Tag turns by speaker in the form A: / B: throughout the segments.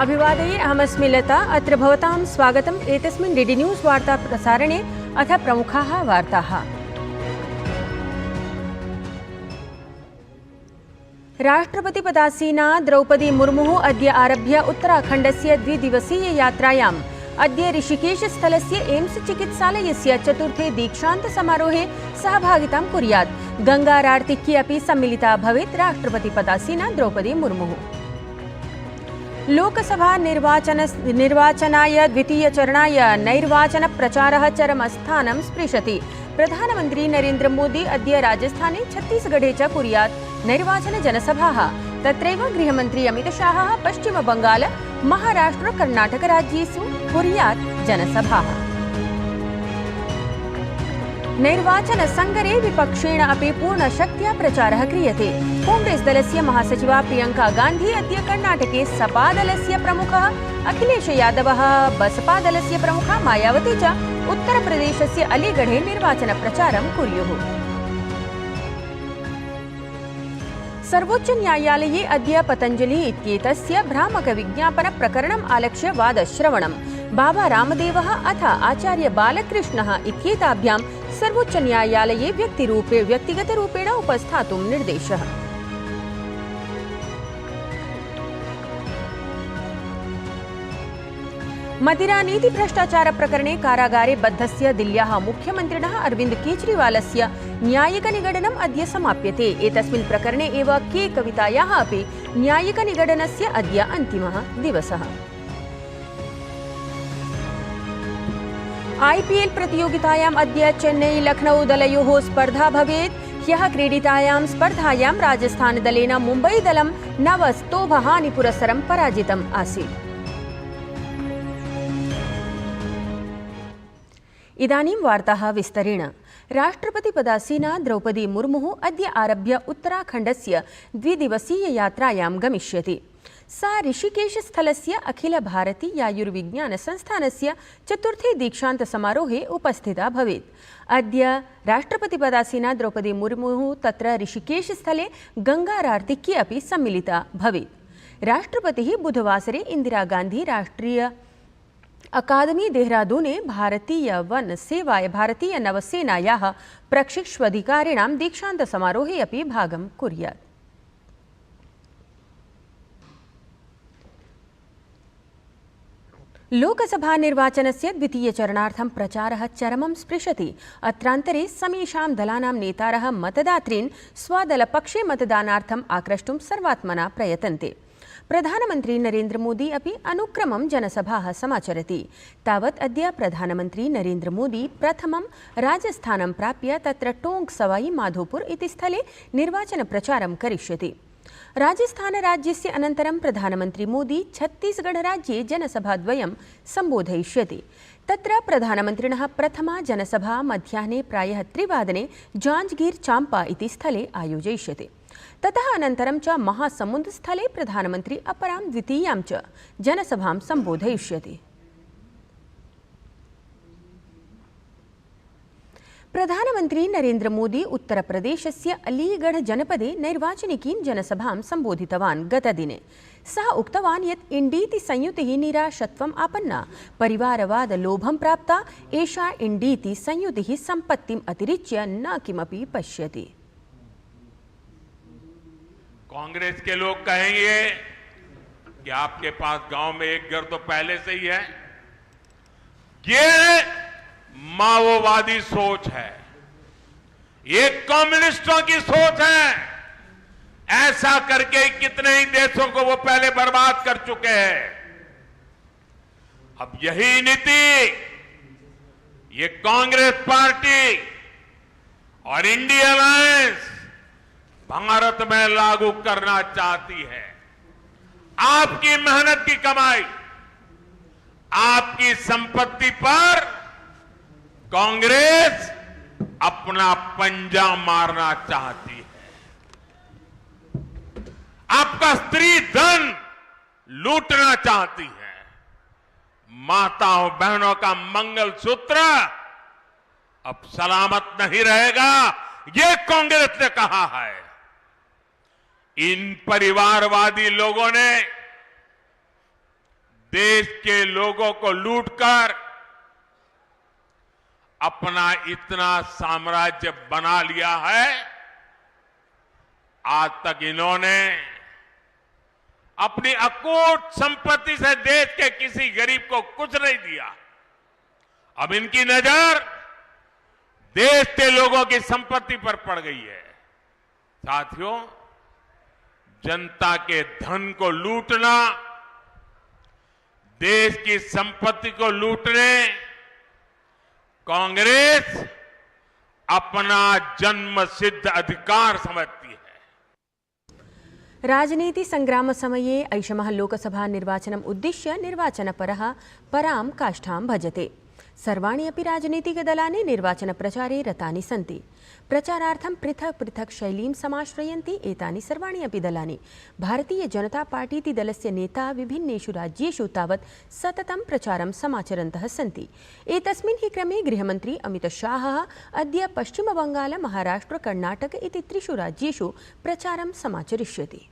A: अभिवादये अहमस्मि लता। अत्र भवतां स्वागतम् एतस्मिन् डीडी न्यूज़ वार्ता प्रसारणे। अथ प्रमुखाः वार्ताः। राष्ट्रपतिपदासीना द्रौपदी मुर्मुः अद्य आरभ्य उत्तराखण्डस्य द्विदिवसीय यात्रायाम् अद्य ऋषिकेश स्थलस्य एम्स चिकित्सालयस्य चतुर्थे दीक्षान्त समारोहे सहभागितां कुर्यात्। गंगारार्तिक्ये अपि सम्मिलिता भवेत् राष्ट्रपतिपदासीना द्रौपदी मुर्मुः। लोकसभा निर्वाचनाय द्वितीयचरणाय नैर्वाचनप्रचारः चरमस्थानं स्पृशति। प्रधानमन्त्री नरेन्द्र मोदी अद्य राजस्थाने छत्तीसगढ़े च कुर्यात् नैर्वाचनजनसभाः। तत्रैव गृहमन्त्री अमितशाहः पश्चिमबंगाल, महाराष्ट्र, कर्णाटकराज्येषु कुर्यात् जनसभाः। नैर्वाचनसङ्गरे विपक्षेण अपि पूर्णशक्त्या प्रचारः क्रियते। कांग्रेस दलस्य महासचिवा प्रियंका गान्धी अद्य कर्णाटके सपा दलस्य प्रमुखः अखिलेश यादवः, बसपा दलस्य प्रमुखा मायावती च उत्तरप्रदेशस्य अलीगढ़े निर्वाचनप्रचारं कुर्युः। सर्वोच्च न्यायालये अद्य पतञ्जलि इत्येतस्य भ्रामकविज्ञापनप्रकरणम् आलक्ष्य वादश्रवणम्। बाबा रामदेवः अथ आचार्य बालकृष्णः इत्येताभ्यां सर्वोच्च न्यायालये व्यक्तिगतरूपेण उपस्थातुं निर्देशः। मदिरानीति भ्रष्टाचार प्रकरणे कारागारे बद्धस्य दिल्ल्याः मुख्यमन्त्रिणः अरविन्द केजरीवालस्य न्यायिकनिगडनम् अद्य समाप्यते। एतस्मिन् प्रकरणे एव के कवितायाः अपि न्यायिकनिगडनस्य अद्य अन्तिमः दिवसः। IPL प्रतियोगितायाम् अद्य चेन्नई लखनऊ दलयोः स्पर्धा भवेत्। ह्यः क्रीडितायां स्पर्धायां राजस्थान दलेन मुम्बई दलं 9 स्तोभहानिपुरस्सरं पराजितम् आसीत्। इदानीं वार्ताः विस्तरेण। राष्ट्रपतिपदासीना द्रौपदी मुर्मुः अद्य आरभ्य उत्तराखण्डस्य द्विदिवसीय यात्रायां गमिष्यति। सा ऋषिकेशस्थलस्य अखिल भारतीयायुर्विज्ञान संस्थानस्य चतुर्थे दीक्षान्त समारोहे उपस्थिता भवेत्। अद्य राष्ट्रपतिपदासीना द्रौपदी मुर्मुः तत्र ऋषिकेशस्थले गंगारार्तिक्ये अपि सम्मिलिता भवेत्। राष्ट्रपतिः बुधवासरे इंदिरा गांधी राष्ट्रीय अकादमी देहरादूने भारतीय नवसेनायाः प्रशिक्षणाधिकारिणां दीक्षान्त समारोहे अपि भागं कुर्यात्। लोकसभा निर्वाचनस्य द्वितीयचरणार्थं प्रचारः चरमं स्पृशति। अत्रान्तरे समेषां दलानां नेतारः मतदातॄन् स्वदलपक्षे मतदानार्थम् आक्रष्टुं सर्वात्मना प्रयतन्ते। प्रधानमन्त्री नरेन्द्र मोदी अपि अनुक्रमं जनसभाः समाचरति। तावत् अद्य प्रधानमन्त्री नरेन्द्र मोदी प्रथमं राजस्थानं प्राप्य तत्र टोंक सवाई माधोपुर इति स्थले निर्वाचनप्रचारं करिष्यति। राजस्थानराज्यस्य अनन्तरं प्रधानमन्त्री मोदी छत्तीसगढ़राज्ये जनसभाद्वयं सम्बोधयिष्यति। तत्र प्रधानमन्त्रिणः प्रथमा जनसभा मध्याह्ने प्रायः 3 वादने जांजगीर चांपा इति स्थले आयोजयिष्यते। ततः अनन्तरं च महासमुन्दस्थले प्रधानमन्त्री अपरां द्वितीयां च जनसभां सम्बोधयिष्यति। प्रधानमन्त्री नरेन्द्र मोदी उत्तरप्रदेशस्य अलीगढ़ जनपदे नैर्वाचनिकीं जनसभां सम्बोधितवान्। गतदिने सः उक्तवान् यत् इण्डीति संयुतिः निराशत्वम् आपन्ना, परिवारवाद लोभं प्राप्ता। एषा इण्डीति संयुतिः सम्पत्तिम् अतिरिच्य न किमपि पश्यति।
B: कांग्रेस के लोग कहेंगे कि आपके पास गांव में एक घर तो पहले से ही है। ये माओवादी सोच है, ये कम्युनिस्टों की सोच है। ऐसा करके कितने ही देशों को वो पहले बर्बाद कर चुके हैं। अब यही नीति ये कांग्रेस पार्टी और इंडिया अलायंस भारत में लागू करना चाहती है। आपकी मेहनत की कमाई, आपकी संपत्ति पर कांग्रेस अपना पंजा मारना चाहती है। आपका स्त्री धन लूटना चाहती है। माताओं बहनों का मंगलसूत्र अब सलामत नहीं रहेगा, ये कांग्रेस ने कहा है। इन परिवारवादी लोगों ने देश के लोगों को लूटकर अपना इतना साम्राज्य बना लिया है। आज तक इन्होंने अपनी अकूट संपत्ति से देश के किसी गरीब को कुछ नहीं दिया। अब इनकी नजर देश के लोगों की संपत्ति पर पड़ गई है। साथियों, जनता के धन को लूटना, देश की संपत्ति को लूटने कांग्रेस अपना जन्मसिद्ध अधिकार समझती है।
A: राजनीति संग्राम समये ऐषमः लोकसभा निर्वाचनम् उद्दिश्य निर्वाचनपरः परां काष्ठां भजते। सर्वाणि अपि राजनीतिकदलानि निर्वाचनप्रचारे रतानि सन्ति। प्रचारार्थं पृथक् पृथक् शैलीं समाश्रयन्ति एतानि सर्वाणि अपि दलानि। भारतीय जनता पार्टीति दलस्य नेता विभिन्नेषु राज्येषु तावत् सततं प्रचारं समाचरन्तः सन्ति। एतस्मिन् हि क्रमे गृहमन्त्री अमितशाहः अद्य पश्चिमबङ्गाल, महाराष्ट्र, कर्णाटक इति 3 राज्येषु प्रचारं समाचरिष्यति।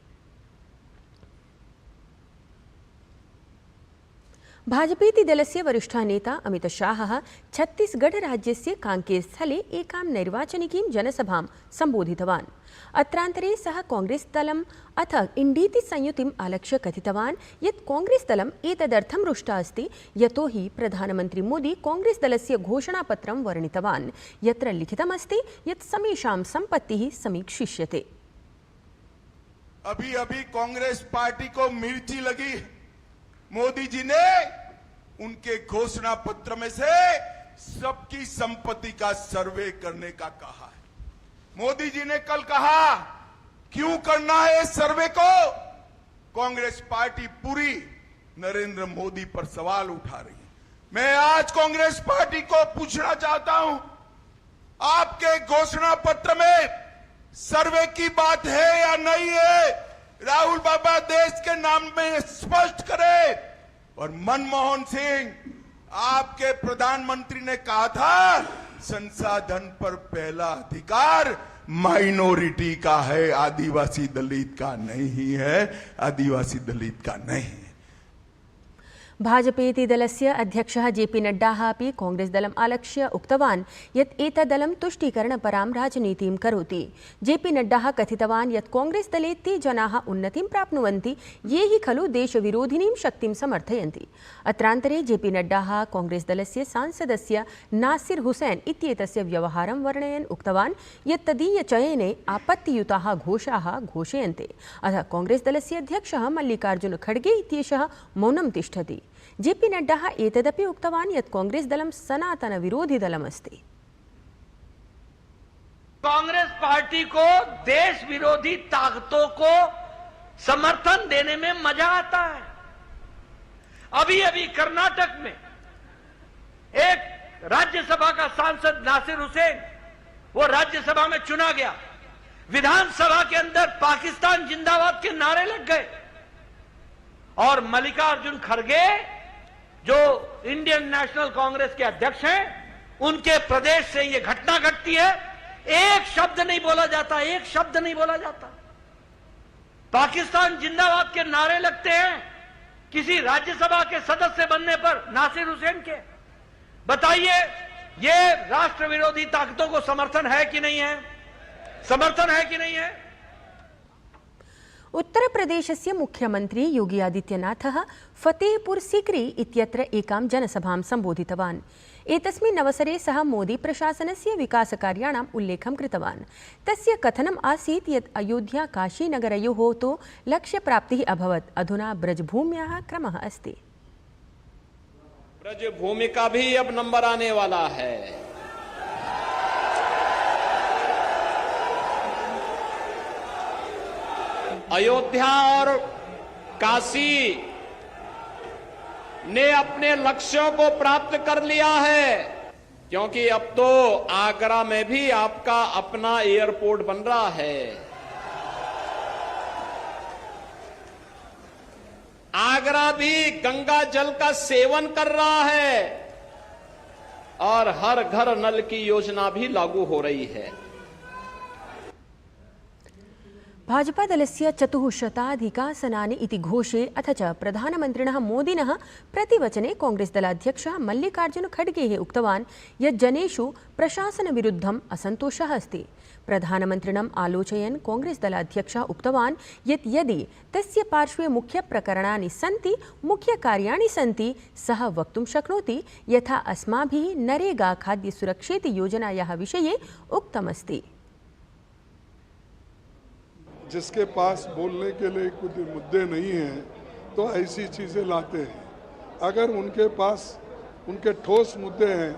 A: भाजपेति दलस्य वरिष्ठः नेता अमितशाहः छत्तीसगढ़ राज्यस्य कांकेर स्थले एकां नैर्वाचनिकीं जनसभां सम्बोधितवान्। अत्रान्तरे सः कांग्रेस दलम् अथ इण्डीति संयुतिम् आलक्ष्य कथितवान् यत् कांग्रेस दलम् एतदर्थं रुष्टा अस्ति यतोहि प्रधानमन्त्री मोदी कांग्रेस दलस्य घोषणापत्रं वर्णितवान् यत्र लिखितमस्ति यत् समेषां सम्पत्तिः समीक्षिष्यते।
C: अभी कांग्रेस पार्टी को मिर्ची लगी। मोदी जी ने उनके घोषणा पत्र में से सबकी संपत्ति का सर्वे करने का कहा है। मोदी जी ने कल कहा क्यों करना है इस सर्वे को। कांग्रेस पार्टी पूरी नरेंद्र मोदी पर सवाल उठा रही है। मैं आज कांग्रेस पार्टी को पूछना चाहता हूं, आपके घोषणा पत्र में सर्वे की बात है या नहीं है। राहुल बाबा देश के नाम में स्पष्ट करे। और मनमोहन सिंह, आपके प्रधानमंत्री ने कहा था संसाधन पर पहला अधिकार माइनॉरिटी का है, आदिवासी दलित का नहीं है, आदिवासी दलित का नहीं।
A: भाजपेति दलस्य अध्यक्षः जेपी नड्डाः अपि कांग्रेस दलम् आलक्ष्य उक्तवान् यत् एतद्दलं तुष्टीकरणपरां राजनीतिं करोति। जेपी नड्डाः कथितवान् यत् कांग्रेस दले ते जनाः उन्नतिं प्राप्नुवन्ति ये हि खलु देशविरोधिनीं शक्तिं समर्थयन्ति। अत्रान्तरे जेपी नड्डाः कांग्रेस दलस्य सांसदस्य नासिर हुसैन इत्येतस्य व्यवहारं वर्णयन् उक्तवान् यत् तदीयचयने आपत्तियुताः घोषाः घोषयन्ते। अतः कांग्रेस दलस्य अध्यक्षः मल्लिकार्जुन खड़गे इत्येषः मौनं तिष्ठति। जेपी नड्डा एतदपि उक्तवान् यत् कांग्रेस दलं सनातन विरोधी दलमस्ति।
D: कांग्रेस पार्टी को देश विरोधी ताकतों को समर्थन देने में मजा आता है। अभी कर्नाटक में एक राज्यसभा का सांसद नासिर हुसैन, वो राज्यसभा में चुना गया। विधानसभा के अंदर पाकिस्तान जिंदाबाद के नारे लग गए और मल्लिकार्जुन खड़गे जो इंडियन नेशनल कांग्रेस के अध्यक्ष हैं, उनके प्रदेश से यह घटना घटती है। एक शब्द नहीं बोला जाता, एक शब्द नहीं बोला जाता। पाकिस्तान जिंदाबाद के नारे लगते हैं किसी राज्यसभा के सदस्य बनने पर नासिर हुसैन के। बताइए, ये राष्ट्र विरोधी ताकतों को समर्थन है कि नहीं है? समर्थन है कि नहीं है?
A: उत्तर प्रदेशस्य मुख्यमंत्री योगी आदित्यनाथः फतेहपुर सीकरी इत्यत्र एकां जनसभां सम्बोधितवान्। एतस्मिन् अवसरे सः मोदी प्रशासनस्य विकासकार्याणाम् उल्लेखं कृतवान्। तस्य कथनम् आसीत् यत् अयोध्या काशीनगरयोः तु लक्ष्यप्राप्तिः अभवत्, अधुना ब्रजभूम्याः क्रमः अस्ति।
E: ब्रजभूमि का भी अब नंबर आने वाला है। अयोध्या और काशी ने अपने लक्ष्यों को प्राप्त कर लिया है, क्योंकि अब तो आगरा में भी आपका अपना एयरपोर्ट बन रहा है। आगरा भी गंगा जल का सेवन कर रहा है और हर घर नल की योजना भी लागू हो रही है।
A: भाजपादलस्य 400 इति घोषे अथ च प्रधानमन्त्रिणः मोदिनः प्रतिवचने कांग्रेस्दलाध्यक्षः मल्लिकार्जुन खड्गेः उक्तवान् यत् जनेषु प्रशासनविरुद्धम् असन्तोषः अस्ति। प्रधानमन्त्रिणम् आलोचयन् कांग्रेस्दलाध्यक्षः उक्तवान् यत् यदि तस्य पार्श्वे मुख्यप्रकरणानि सन्ति, मुख्यकार्याणि सन्ति, सः वक्तुं शक्नोति यथा अस्माभिः नरेगा खाद्यसुरक्षेति योजनायाः विषये उक्तमस्ति।
F: जिसके पास बोलने के लिए कुछ मुद्दे नहीं हैं तो ऐसी चीज़ें लाते हैं। अगर उनके पास उनके ठोस मुद्दे हैं,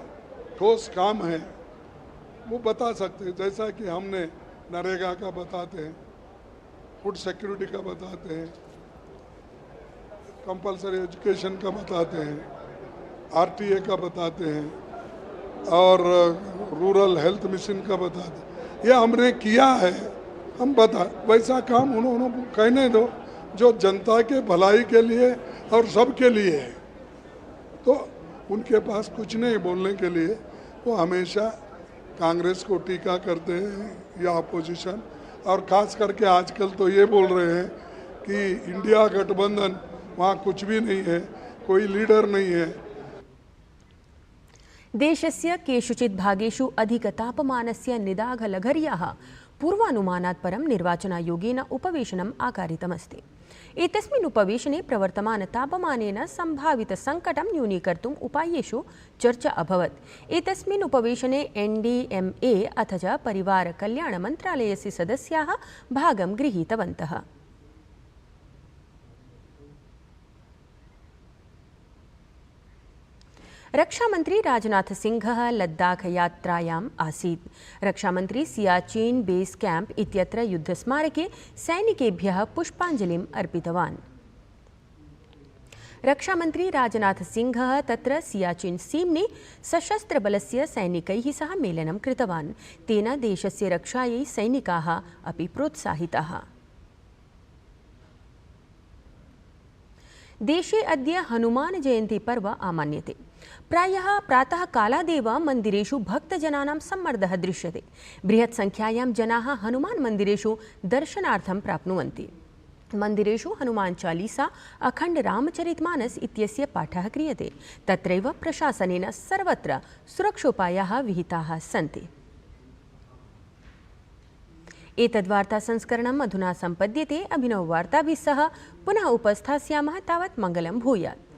F: ठोस काम हैं, वो बता सकते हैं। जैसा कि हमने नरेगा का बताते हैं, फूड सिक्योरिटी का बताते हैं, कंपलसरी एजुकेशन का बताते हैं, आरटीए का बताते हैं और रूरल हेल्थ मिशन का बताते हैं। ये हमने किया है, हम बता वैसा काम उन्होंने कहने दो जो जनता के भलाई के लिए और सबके लिए है। तो उनके पास कुछ नहीं बोलने के लिए, वो हमेशा कांग्रेस को टीका करते हैं या अपोजिशन, और खास करके आजकल तो ये बोल रहे हैं कि इंडिया गठबंधन, वहाँ कुछ भी नहीं है, कोई लीडर नहीं है।
A: देशस्य केषुचित् भागेषु अधिकतापमानस्य निदाघलघर्याः पूर्वानुमानात् परं निर्वाचनायोगेन उपवेशनम् आकारितमस्ति। एतस्मिन् उपवेशने प्रवर्तमानतापमानेन सम्भावितसङ्कटं न्यूनीकर्तुम् उपायेषु चर्चा अभवत्। एतस्मिन् उपवेशने NDMA अथ च परिवारकल्याणमन्त्रालयस्य सदस्याः भागं गृहीतवन्तः। रक्षामंत्री राजनाथ सिंहः लद्दाख यात्रायाम् आसीत्। रक्षामंत्री सियाचीन बेस कैंप इत्यत्र युद्धस्मारके सैनिकेभ्यः पुष्पाञ्जलिम् अर्पितवान्। रक्षामंत्री राजनाथ सिंहः तत्र सियाचीन सीम्नि सशस्त्रबलस्य सैनिकैः सह मेलनं कृतवान्। तेन देशस्य रक्षायै सैनिकाः अपि प्रोत्साहिताः। देशे अद्य हनुमान जयंती पर्व आमान्यते। प्रायः प्रातः कालादेव मन्दिरेषु भक्तजनानां सम्मर्दः दृश्यते। बृहत् संख्यायां जनाः हनुमान मन्दिरेषु दर्शनार्थं प्राप्नुवन्ति। मन्दिरेषु हनुमान चालीसा, अखण्ड रामचरितमानस इत्यस्य पाठः क्रियते। तत्रैव प्रशासनेन सर्वत्र सुरक्षोपायाः विहिताः सन्ति। एतद्वार्ता संस्करणम् अधुना सम्पद्यते। अभिनववार्ताभिः सह पुनः उपस्थास्यामः। तावत् मङ्गलं भूयात्।